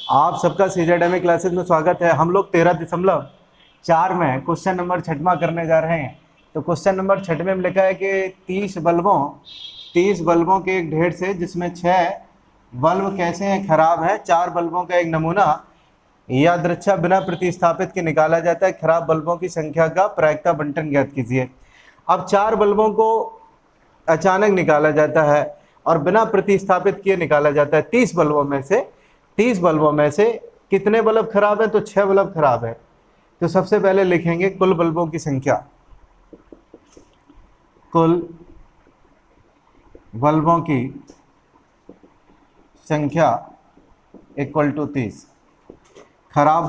आप सबका CZMA classes में स्वागत है। हम लोग 13.4 में क्वेश्चन नंबर 6वां करने जा रहे हैं। तो क्वेश्चन नंबर 6वें में लिखा है कि 30 बल्बों के एक ढेर से जिसमें 6 बल्ब कैसे हैं, खराब है। 4 बल्बों का एक नमूना यादृच्छा बिना प्रतिस्थापित के निकाला जाता है। खराब बल्बों की संख्या का प्रायिकता बंटन ज्ञात कीजिए। अब 4 बल्बों को अचानक निकाला जाता है और बिना प्रतिस्थापित किए निकाला जाता है। 30 बल्बों में से कितने बल्ब खराब है? तो 6 बल्ब खराब है। तो सबसे पहले लिखेंगे कुल बल्बों की संख्या। कुल बल्बों की संख्या इक्वल टू 30। खराब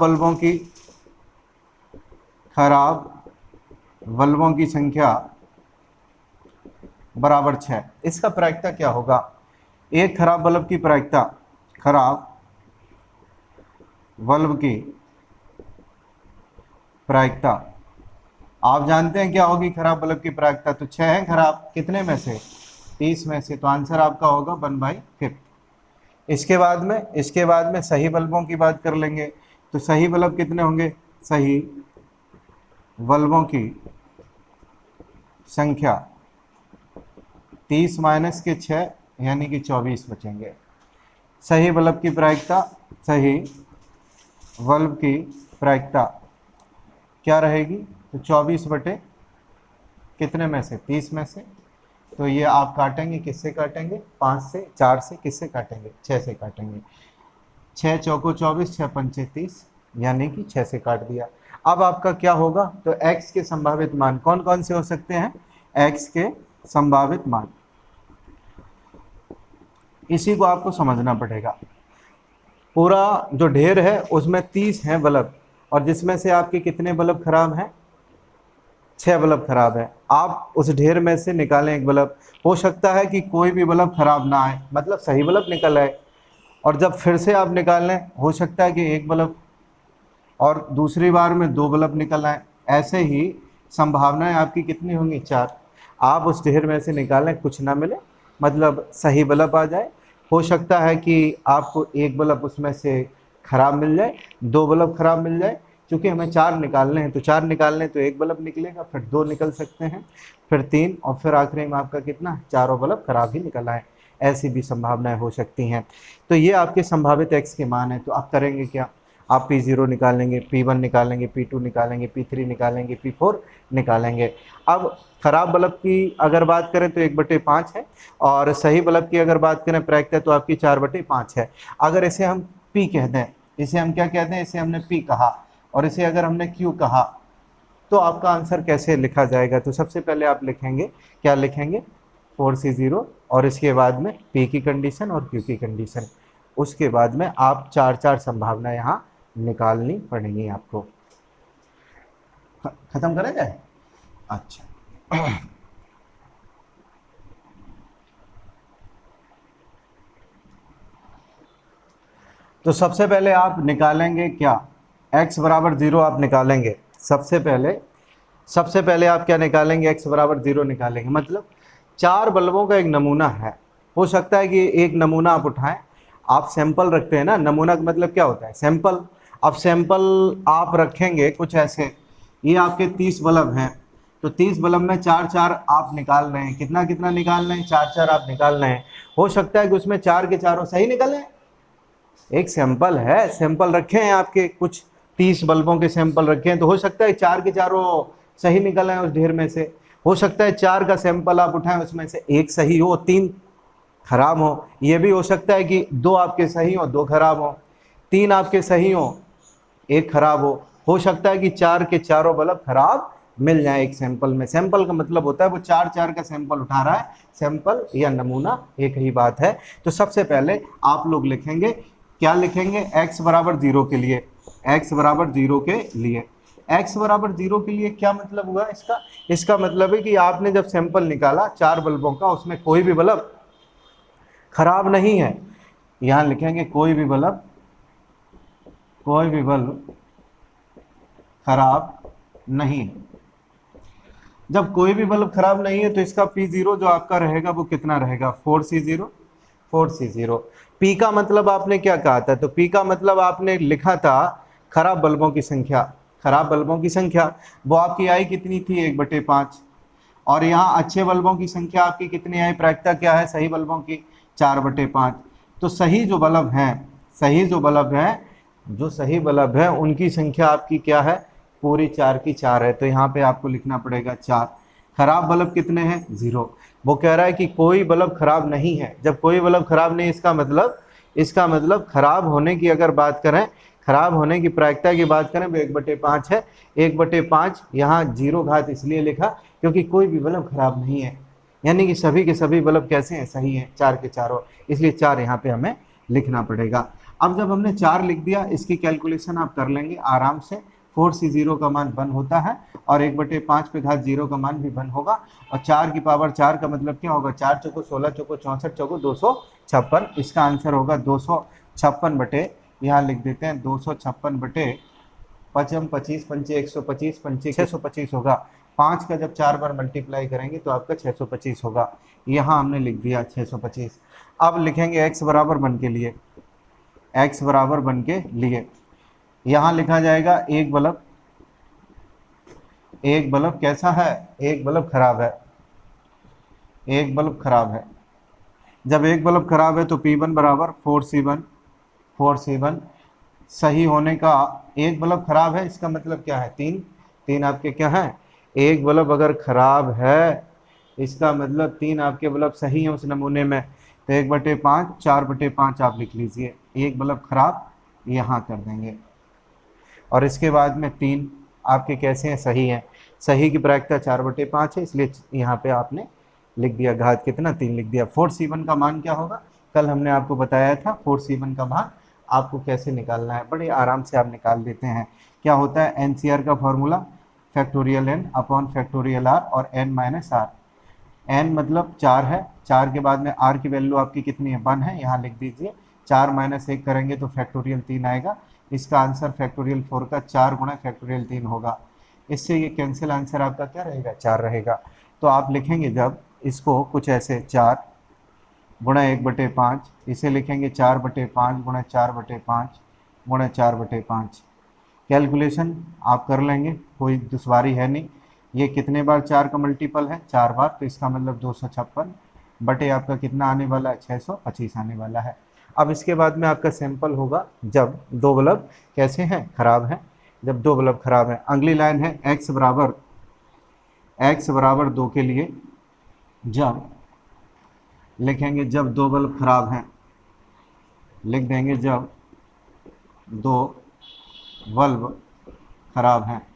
बल्बों की संख्या बराबर 6। इसका प्रायिकता क्या होगा? एक खराब बल्ब की प्रायिकता, खराब बल्ब की प्रायिकता आप जानते हैं क्या होगी? खराब बल्ब की प्रायिकता तो 6 है खराब, कितने में से? 30 में से। तो आंसर आपका होगा 1/5। इसके बाद में सही बल्बों की बात कर लेंगे। तो सही बल्ब कितने होंगे? सही बल्बों की संख्या 30 माइनस के 6 यानी कि 24 बचेंगे। सही बल्ब की प्रायिकता, सही बल्ब की प्रायिकता क्या रहेगी? तो 24 बटे कितने में से? 30 में से। तो ये आप काटेंगे, किससे काटेंगे? 5 से। 4 से। किससे काटेंगे? 6 से काटेंगे। 6 चौको 24, 6 पंचे 30, यानी कि 6 से काट दिया। अब आपका क्या होगा? तो x के संभावित मान कौन कौन से हो सकते हैं? x के संभावित मान, इसी को आपको समझना पड़ेगा। पूरा जो ढेर है उसमें 30 हैं बल्ब, और जिसमें से आपके कितने बल्ब खराब हैं? 6 बल्ब खराब है। आप उस ढेर में से निकालें एक बल्ब। हो सकता है कि कोई भी बल्ब खराब ना आए, मतलब सही बल्ब निकल आए, और जब फिर से आप निकालें हो सकता है कि एक बल्ब, और दूसरी बार में 2 बल्ब निकल आए। ऐसे ही संभावनाएं आपकी कितनी होंगी? 4। आप उस ढेर में से निकालें, कुछ ना मिले, मतलब सही बल्ब आ जाए। हो सकता है कि आपको एक बल्ब उसमें से खराब मिल जाए, 2 बल्ब खराब मिल जाए। क्योंकि हमें 4 निकालने हैं, तो 4 निकालने तो एक बल्ब निकलेगा, फिर 2 निकल सकते हैं, फिर 3, और फिर आखिरी में आपका कितना? चारों बल्ब खराब ही निकल आए। ऐसी भी संभावनाएं हो सकती हैं। तो ये आपके संभावित x के मान है। तो आप करेंगे क्या? आप P0 निकालेंगे, P1 निकालेंगे, P2 निकालेंगे, P3 निकालेंगे, P4 निकालेंगे। अब खराब बल्ब की अगर बात करें तो 1/5 है, और सही बल्ब की अगर बात करें प्रायिकता तो आपकी 4/5 है। अगर इसे हम P कह दें, इसे हम क्या कहते हैं? इसे हमने P कहा, और इसे अगर हमने Q कहा, तो आपका आंसर कैसे लिखा जाएगा? तो सबसे पहले आप लिखेंगे, क्या लिखेंगे? 4C0, और इसके बाद में P की कंडीशन और Q की कंडीशन। उसके बाद में आप 4 संभावना यहाँ निकालनी पड़ेंगी आपको। खत्म करें जाए? अच्छा, तो सबसे पहले आप निकालेंगे क्या? x बराबर 0 आप निकालेंगे। सबसे पहले आप क्या निकालेंगे? x बराबर 0 निकालेंगे। मतलब 4 बल्बों का एक नमूना है। हो सकता है कि एक नमूना आप उठाएं, आप सैंपल रखते हैं ना, नमूना का मतलब क्या होता है? सैंपल। अब सैंपल आप रखेंगे कुछ ऐसे, ये आपके 30 बल्ब हैं, तो 30 बल्ब में 4 आप निकाल रहे हैं। कितना कितना निकाल रहे हैं? 4 आप निकाल रहे हैं। हो सकता है कि उसमें 4 के चारों सही निकले। एक सैंपल है, सैंपल रखे हैं आपके, कुछ 30 बल्बों के सैंपल रखे हैं, तो हो सकता है 4 के चारों सही निकल आए उस ढेर में से। हो सकता है 4 का सैंपल आप उठाएं, उसमें से 1 सही हो, 3 खराब हो। ये भी हो सकता है कि 2 आपके सही हो, 2 खराब हो, 3 आपके सही हो, 1 खराब हो सकता है कि 4 के चारों बल्ब खराब मिल जाए एक सैंपल में। सैंपल का मतलब होता है वो 4 का सैंपल उठा रहा है। सैंपल या नमूना एक ही बात है। तो सबसे पहले आप लोग लिखेंगे, क्या लिखेंगे? x बराबर 0 के लिए, x बराबर 0 के लिए, x बराबर 0 के लिए क्या मतलब हुआ इसका मतलब है कि आपने जब सैंपल निकाला 4 बल्बों का, उसमें कोई भी बल्ब खराब नहीं है। यहां लिखेंगे कोई भी बल्ब खराब नहीं है। जब कोई भी बल्ब खराब नहीं है तो इसका P0 जो आपका रहेगा वो कितना रहेगा? 4C0, 4C0। पी का मतलब आपने क्या कहा था, तो पी का मतलब आपने लिखा था खराब बल्बों की संख्या। खराब बल्बों की संख्या वो आपकी आई कितनी थी, 1/5। और यहाँ अच्छे बल्बों की संख्या आपकी कितनी आई, प्रायिकता क्या है सही बल्बों की, 4/5। तो सही जो बल्ब हैं, सही जो बल्ब हैं, जो सही बल्ब है उनकी संख्या आपकी क्या है, पूरी 4 की 4 है। तो यहाँ पे आपको लिखना पड़ेगा 4। खराब बल्ब कितने हैं, 0। वो कह रहा है कि कोई बल्ब खराब नहीं है। जब कोई बल्ब खराब नहीं, इसका मतलब खराब होने की अगर बात करें, खराब होने की प्रायिकता की बात करें, वो 1/5 है। 1/5 यहाँ 0 घात इसलिए लिखा क्योंकि कोई भी बल्ब खराब नहीं है, यानी कि सभी के सभी बल्ब कैसे हैं, सही हैं, 4 के चारों, इसलिए 4 यहाँ पे हमें लिखना पड़ेगा। अब जब हमने 4 लिख दिया, इसकी कैलकुलेशन आप कर लेंगे आराम से। 4C0 का मान 1 होता है और 1/5 पे घात 0 का मान भी 1 होगा। और 4 की पावर 4 का मतलब क्या होगा, 4 चौको 16, चौको 64, चौको 256। इसका आंसर होगा 256 बटे, यहाँ लिख देते हैं 256 बटे 5 25 पंचे 125 पंचे 625 होगा। 5 का जब 4 बार मल्टीप्लाई करेंगे तो आपका 625 होगा। यहाँ हमने लिख दिया 625। अब लिखेंगे x बराबर 1 के लिए, x बराबर 1 के लिए यहाँ लिखा जाएगा एक बल्ब कैसा है, एक बल्ब खराब है, एक बल्ब खराब है। जब एक बल्ब खराब है तो P1 बराबर 4C1 सही होने का, एक बल्ब खराब है इसका मतलब क्या है, 3 आपके क्या है, एक बल्ब अगर खराब है इसका मतलब 3 आपके बल्ब सही हैं उस नमूने में। तो 1/5 4/5 आप लिख लीजिए, एक बल्ब खराब यहाँ कर देंगे। और इसके बाद में 3 आपके कैसे हैं, सही हैं। सही की प्रायिकता 4/5 है, इसलिए यहाँ पे आपने लिख दिया घात कितना, 3 लिख दिया। 4C1 का मान क्या होगा, कल हमने आपको बताया था 4C1 का मान आपको कैसे निकालना है, बड़े आराम से आप निकाल देते हैं। क्या होता है, NCR का formula factorial n upon factorial r और n माइनस आर। n मतलब 4 है, 4 के बाद में r की वैल्यू आपकी कितनी है, 1 है, यहाँ लिख दीजिए। 4 - 1 करेंगे तो फैक्टोरियल 3 आएगा। इसका आंसर फैक्टोरियल 4 का 4 गुणा फैक्टोरियल 3 होगा। इससे ये कैंसिल, आंसर आपका क्या रहेगा, 4 रहेगा। तो आप लिखेंगे जब इसको कुछ ऐसे 4 गुणा 1/5, इसे लिखेंगे 4/5 गुणा 4/5 गुणा 4/5। कैलकुलेशन आप कर लेंगे, कोई दुश्वारी है नहीं। ये कितने बार 4 का मल्टीपल है, 4 बार, तो इसका मतलब 256 बटे आपका कितना आने वाला है, 625 आने वाला है। अब इसके बाद में आपका सैंपल होगा जब 2 बल्ब कैसे हैं, खराब हैं। जब 2 बल्ब खराब हैं, अगली लाइन है x बराबर 2 के लिए जब लिखेंगे, जब 2 बल्ब खराब हैं, लिख देंगे जब 2 बल्ब खराब हैं।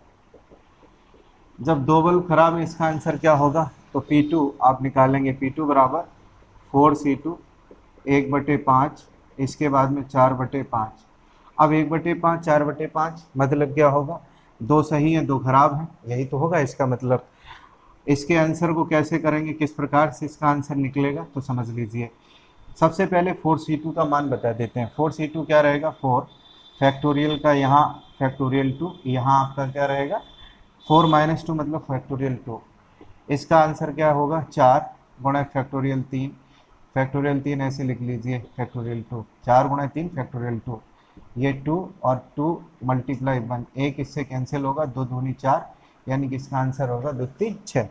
जब 2 बल्ब खराब है, इसका आंसर क्या होगा, तो P2 आप निकालेंगे। P2 बराबर 4C2 1/5, इसके बाद में 4/5। अब 1/5 4/5 मतलब क्या होगा, 2 सही हैं 2 खराब हैं, यही तो होगा इसका मतलब। इसके आंसर को कैसे करेंगे, किस प्रकार से इसका आंसर निकलेगा, तो समझ लीजिए। सबसे पहले 4C2 का मान बता देते हैं। 4C2 क्या रहेगा, 4 फैक्टोरियल का यहाँ फैक्टोरियल 2, यहाँ आपका क्या रहेगा 4 - 2 मतलब फैक्टोरियल 2। इसका आंसर क्या होगा, 4 गुणा फैक्टोरियल 3, फैक्टोरियल 3 ऐसे लिख लीजिए, फैक्टोरियल 2, 4 गुणा 3 फैक्टोरियल 2। ये 2 और 2 मल्टीप्लाई 1, एक इससे कैंसिल होगा, 2 दूनी 4, यानी कि इसका आंसर होगा 2 3 6।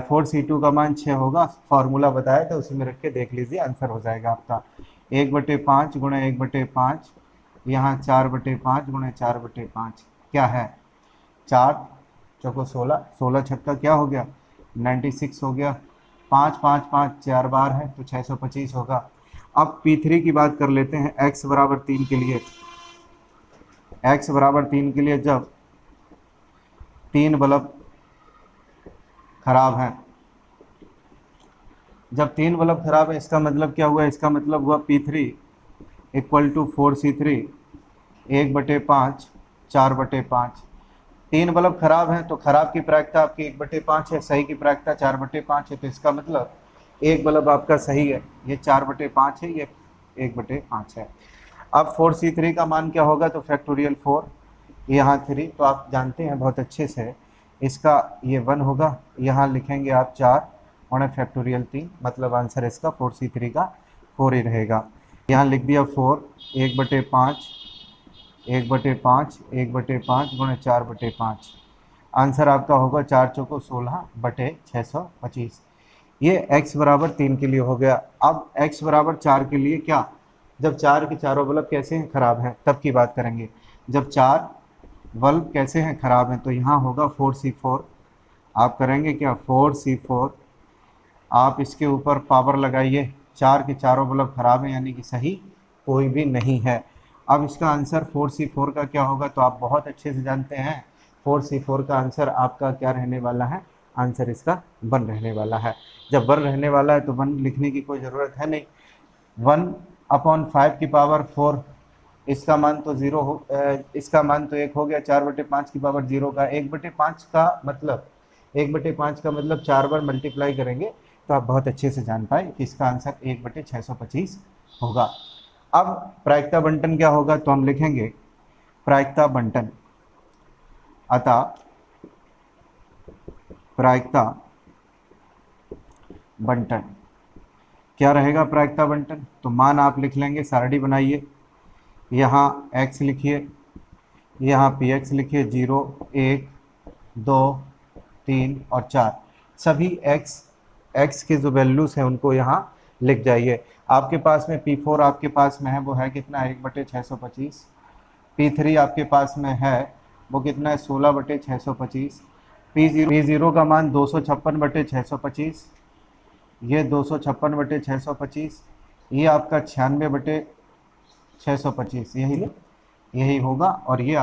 4C2 का मान 6 होगा, फार्मूला बताया था उसी में रख के देख लीजिए, आंसर हो जाएगा आपका 1/5 गुणा 1/5, यहाँ 4/5 गुणा 4/5 क्या है, 4 चौको 16, 16 छक्का क्या हो गया 96 हो गया। 5 5 5 4 बार है तो 625 होगा। अब P3 की बात कर लेते हैं। x बराबर 3 के लिए, x बराबर 3 के लिए जब 3 बल्ब खराब हैं, जब 3 बल्ब खराब है इसका मतलब क्या हुआ, इसका मतलब हुआ P3 = 4C3 1/5 4/5। 3 बल्ब खराब हैं तो खराब की प्रायिकता आपकी 1/5 है, सही की प्रायिकता 4/5 है, तो इसका मतलब एक बल्ब आपका सही है, ये 4/5 है, ये 1/5 है। अब 4C3 का मान क्या होगा, तो फैक्टोरियल 4 यहाँ 3, तो आप जानते हैं बहुत अच्छे से, इसका ये 1 होगा। यहाँ लिखेंगे आप 4 गुणा फैक्टोरियल 3, मतलब आंसर इसका 4C3 का 4 ही रहेगा। यहाँ लिख दिया 4, 1/5, 1/5, 1/5 गुणे 4/5। आंसर आपका होगा 4 चौको 16/625। ये x बराबर 3 के लिए हो गया। अब x बराबर 4 के लिए क्या, जब 4 के चारों बल्ब कैसे हैं, खराब हैं, तब की बात करेंगे। जब 4 बल्ब कैसे हैं, खराब हैं, तो यहाँ होगा 4C4। आप करेंगे क्या, 4C4। आप इसके ऊपर पावर लगाइए, 4 के चारों बल्ब खराब हैं यानी कि सही कोई भी नहीं है। अब इसका आंसर 4C4 का क्या होगा, तो आप बहुत अच्छे से जानते हैं 4C4 का आंसर आपका क्या रहने वाला है, आंसर इसका 1 रहने वाला है। जब 1 रहने वाला है तो 1 लिखने की कोई ज़रूरत है नहीं। 1/5 की पावर 4, इसका मान तो 0 हो, इसका मान तो 1 हो गया। 4/5 की पावर 0 का 1/5 का मतलब 1/5 का मतलब 4 बार मल्टीप्लाई करेंगे तो आप बहुत अच्छे से जान पाए कि इसका आंसर 1/625 होगा। अब प्रायिकता बंटन क्या होगा, तो हम लिखेंगे प्रायिकता बंटन, अतः प्रायिकता बंटन क्या रहेगा। प्रायिकता बंटन तो मान आप लिख लेंगे, सारणी बनाइए, यहाँ x लिखिए, यहाँ px लिखिए, 0, 1, 2, 3 और 4। सभी x के जो वैल्यूज़ हैं उनको यहाँ लिख जाइए। आपके पास में p4 आपके पास में है, वो है कितना, 1/625। p3 आपके पास में है, वो कितना है, 16/625। p0 का मान 256/625, ये 256/625, ये आपका 96/625, यही होगा और ये